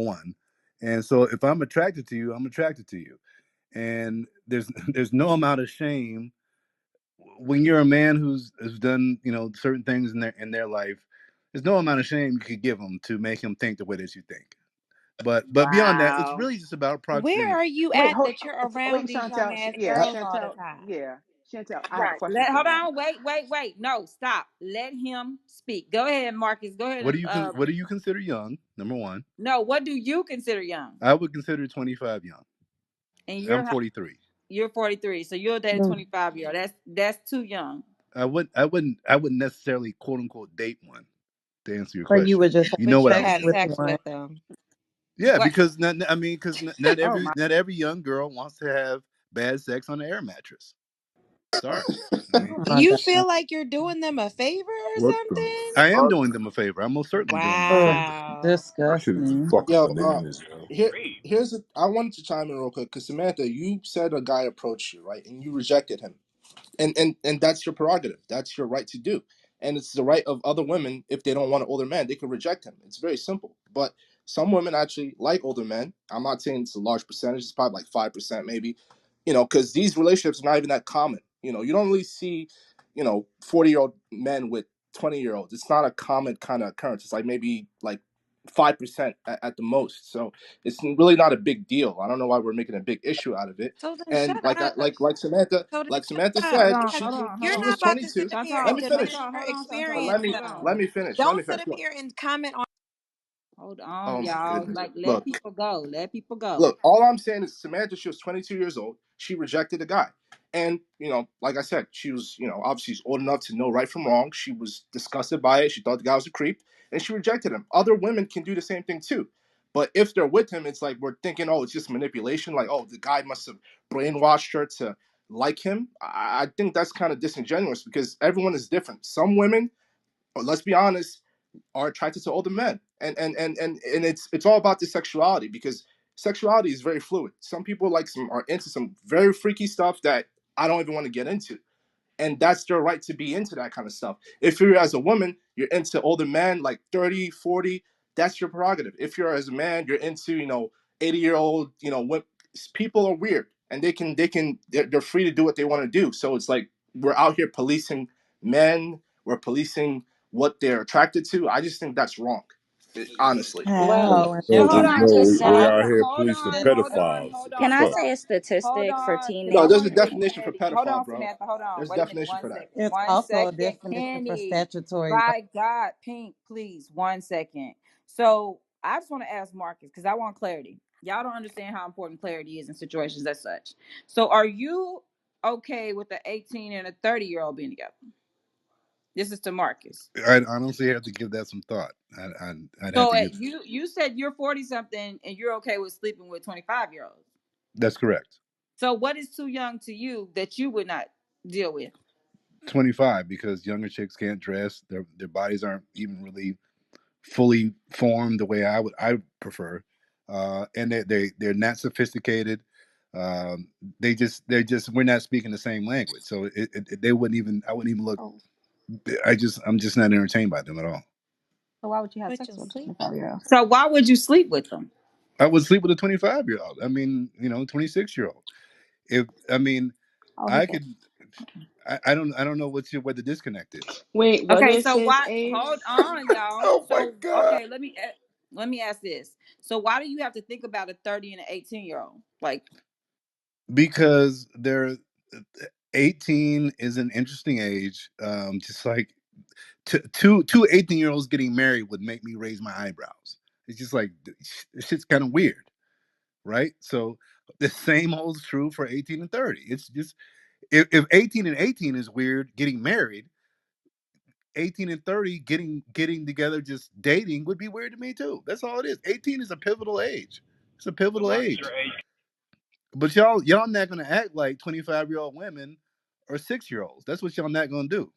one. And so if I'm attracted to you, I'm attracted to you. And there's no amount of shame when you're a man who's has done certain things in their life. There's no amount of shame you could give them to make him think the way that you think. But beyond that, it's Wow. really just about Where proximity. are you Wait, at hold. that you're around Wait, these young Chantel. ass Yeah, girls all the Chantel. time? Yeah, Chantel. I have a Right. question for Hold Matt. on. Wait. No, stop. Let him speak. Go ahead, Marcus. Go ahead What do and you what do you consider young? Number one, no. What do you consider young? I would consider 25 young. And I'm 43. you're 43, so you're that Mm. 25-year-old. That's too young. I wouldn't necessarily quote unquote date one to answer your But you question. would just have You know But what you I sex would had do. with sex one. with them. Yeah, What? because not Oh my. not every young girl wants to have bad sex on an air mattress. Sorry. I mean, Oh my You god. feel like you're doing them a favor or What the something? I am fuck? doing them a favor. I'm most certainly doing them a Ugh, favor. Wow. That shit is disgusting. fucking Yo, bananas, yo. here, I wanted to chime in real quick because Samantha, you said a guy approached you, right, and you rejected him, and that's your prerogative. That's your right to do, and it's the right of other women if they don't want an older man, they can reject him. It's very simple. But some women actually like older men. I'm not saying it's a large percentage. It's probably like 5%, maybe, because these relationships are not even that common. You don't really see, 40-year-old men with 20-year-olds. It's not a common kind of occurrence. It's like maybe like 5% at the most. So it's really not a big deal. I don't know why we're making a big issue out of it. So then shut And like I up. like Samantha, So then like shut Samantha up. Hold said, on. Because Hold on. Hold she you're was not on. about to sit 22. up here Let and me Chantal, deny finish. Chantal, her hold on, Chantal, experience. Let hold me on. let me finish. Let me Don't sit finish. up Look. here and comment on. Hold on, Oh my y'all. goodness. Like, let Look. people go. Let people go. Look, all I'm saying is Samantha, she was 22 years old. She rejected the guy. And, like I said, she was, obviously she's old enough to know right from wrong. She was disgusted by it. She thought the guy was a creep and she rejected him. Other women can do the same thing too. But if they're with him, it's like we're thinking, oh, it's just manipulation. Like, oh, the guy must have brainwashed her to like him. I think that's kind of disingenuous because everyone is different. Some women, or let's be honest, are attracted to older men, and it's all about the sexuality because sexuality is very fluid. Some people are into some very freaky stuff that I don't even want to get into, and that's their right to be into that kind of stuff. If you're as a woman, you're into older men like 30, 40, that's your prerogative. If you're as a man, you're into 80-year-old, when people are weird and they're free to do what they want to do. So it's like we're out here policing men, we're policing what they're attracted to. I just think that's wrong, honestly. Well, How and well, So hold everything. just on, know just we hold out on, here hold policing on, hold on, pedophiles. hold The Can on, I hold fuck? say on, a hold statistic for on, because No, I there's teenagers? a want to get definition for Candy. Hold pedophile, on, bro. Samantha. Hold on. There's a Wait a minute. definition One for that. second. It's One also a second, definition for Candy. statutory rape. By God, Pink, please. 1 second. So I just want to ask Marcus because I want clarity. Y'all don't understand how important clarity is in situations as such. So are you okay with the 18 and a 30-year-old being together? This is to Marcus. I honestly have to give that some thought. I'd have So to give. you said you're 40 something and you're okay with sleeping with 25-year-olds. That's correct. So what is too young to you that you would not deal with? 25 because younger chicks can't dress. Their bodies aren't even really fully formed the way I prefer, and they're not sophisticated. Um, they're just we're not speaking the same language, so they wouldn't even I wouldn't even look. Oh, I'm just not entertained by them at all. so why would you have But sex you'll with a sleep. 25-year-old? So why would you sleep with them? I would sleep with a 25-year-old. I mean, 26-year-old. If I mean, Oh, he I can. could. I don't know where the disconnect is. Wait, what Okay, is so his why age? hold on, y'all. Oh my So god. okay, let me ask this. So why do you have to think about a 30 and an 18-year-old? Like, Because they're 18 is an interesting age. Just like two 18-year-olds getting married would make me raise my eyebrows. It's just like this shit's kind of weird, right? So the same holds true for 18 and 30. It's just if 18 and 18 is weird, getting married, 18 and 30 getting together, just dating would be weird to me too. That's all it is. 18 is a pivotal age. It's a pivotal age. But y'all not gonna act like 25-year-old women or 6-year-olds. That's what y'all not gonna do.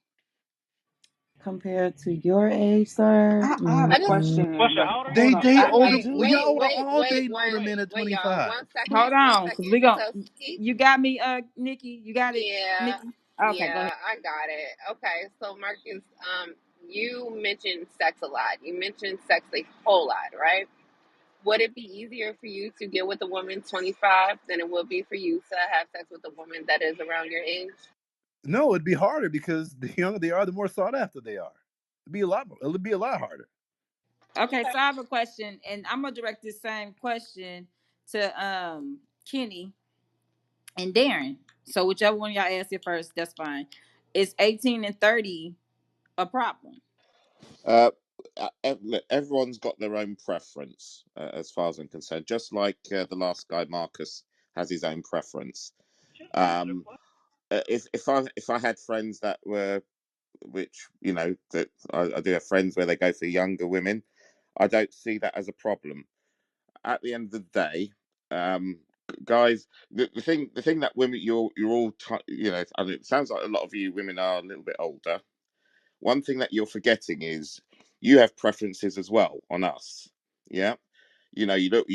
Compared to your age, sir. I have a I just question, but They hold on. date older. wait, Well, wait, y'all are wait, all wait, dating older men at wait, y'all. 25. hold One on, because second. we gon' So he, you got me, Nikki. You got it, yeah, Nikki. Okay, go yeah, ahead. I got it. Okay, so Marcus, you mentioned sex a lot. You mentioned sex a whole lot, right? Would it be easier for you to get with a woman 25 than it would be for you to have sex with a woman that is around your age? No, it'd be harder because the younger they are, the more sought after they are. It'd be a lot harder. Okay, Okay. so I have a question, and I'm gonna direct this same question to Kenny and Darren. So whichever one of y'all ask it first, that's fine. Is 18 and 30 a problem? Uh, look, everyone's got their own preference, as far as I'm concerned. Just like the last guy, Marcus, has his own preference. Um, if I had friends that were, which that I do have friends where they go for younger women, I don't see that as a problem. At the end of the day, um, guys, the thing that women, you're all I mean, it sounds like a lot of you women are a little bit older. One thing that you're forgetting is you have preferences as well on us. Yeah. You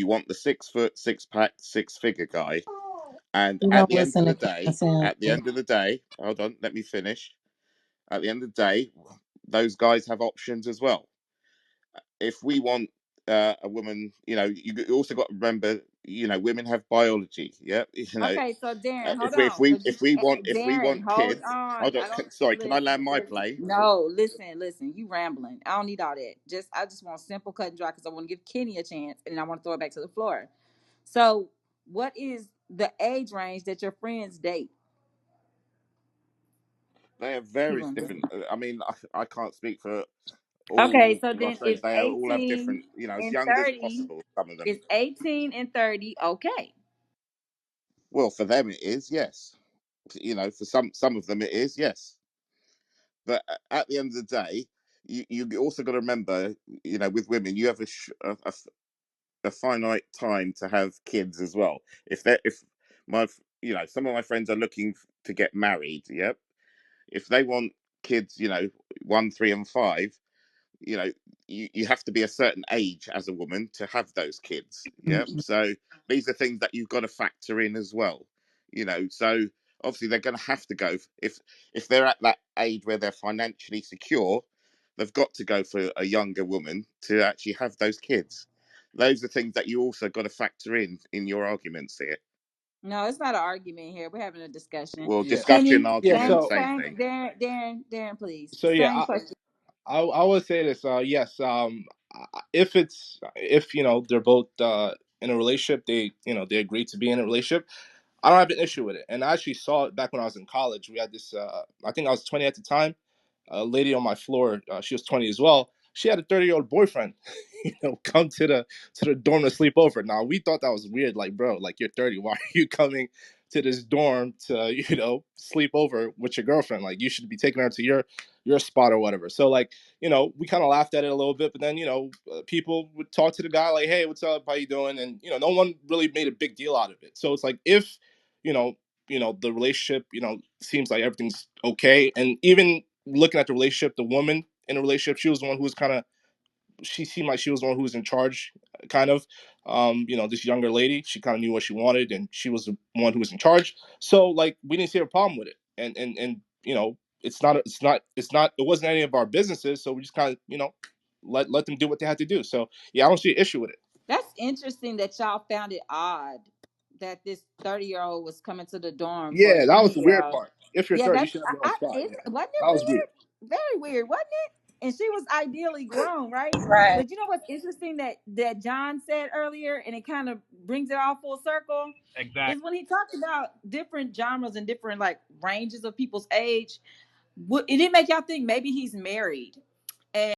want the 6 foot, six pack, six figure guy. And You at don't the end listen of the to day, Sam. hold on, let me finish. At the end of the day, those guys have options as well. If we want a woman, you also got to remember, women have biology. Yeah. Okay, so Darren, hold If on. we So if we want if we Darren, want hold kids, on. hold on. I don't Sorry, can I listen, land my listen. plane? No, listen. You rambling. I don't need all that. I just want simple cut and dry because I want to give Kenny a chance, and I want to throw it back to the floor. So, what is the age range that your friends date? They have He various runs. different. I mean, I can't speak for Okay, all so my then friends. is They all have 18 different. As and young as 30 possible. Some of them. is 18 and 30 okay? Well, for them it is, yes. For some of them it is, yes. But at the end of the day, you also got to remember, with women, you have a finite time to have kids as well. If my some of my friends are looking to get married, yep. If they want kids, 1, 3, and 5, you know you have to be a certain age as a woman to have those kids. Yeah, so these are things that you've got to factor in as well. So obviously they're going to have to go, if they're at that age where they're financially secure, they've got to go for a younger woman to actually have those kids. Those are things that you also got to factor in your arguments here. No, it's not an argument here. We're having a discussion. Well, Yeah. discussion, Kenny, Yeah. argument, So same same. thing. Darren, please. so yeah, Same question. I would say this. Yes. If they're both in a relationship, they agree to be in a relationship. I don't have an issue with it. And I actually saw it back when I was in college. We had this. I think I was 20 at the time. A lady on my floor, she was 20 as well. She had a 30-year-old boyfriend, come to the dorm to sleep over. Now we thought that was weird, like, bro, like, you're 30, why are you coming to this dorm to sleep over with your girlfriend? Like, you should be taking her to your spot or whatever. So, like, we kind of laughed at it a little bit, but then people would talk to the guy like, hey, what's up, how you doing? And no one really made a big deal out of it. So it's like, if you know the relationship seems like everything's okay, and even looking at the relationship, the woman in the relationship, she was the one who was kind of, she seemed like she was the one who was in charge, kind of. This younger lady, she kind of knew what she wanted, and she was the one who was in charge. So, like, we didn't see a problem with it, and it wasn't any of our businesses. So we just kind of let them do what they had to do. So yeah, I don't see an issue with it. That's interesting that y'all found it odd that this 30-year-old was coming to the dorm for a Yeah, that was the weird 20-year-old. part. If you're Yeah, 30, you that's should have your own spot. it Yeah, wasn't that it was weird. weird? Very weird, wasn't it? And she was ideally grown, right? Right. But you know what's interesting that John said earlier, and it kind of brings it all full circle, is Exactly. when he talked about different genres and different like ranges of people's age. It didn't make y'all think maybe he's married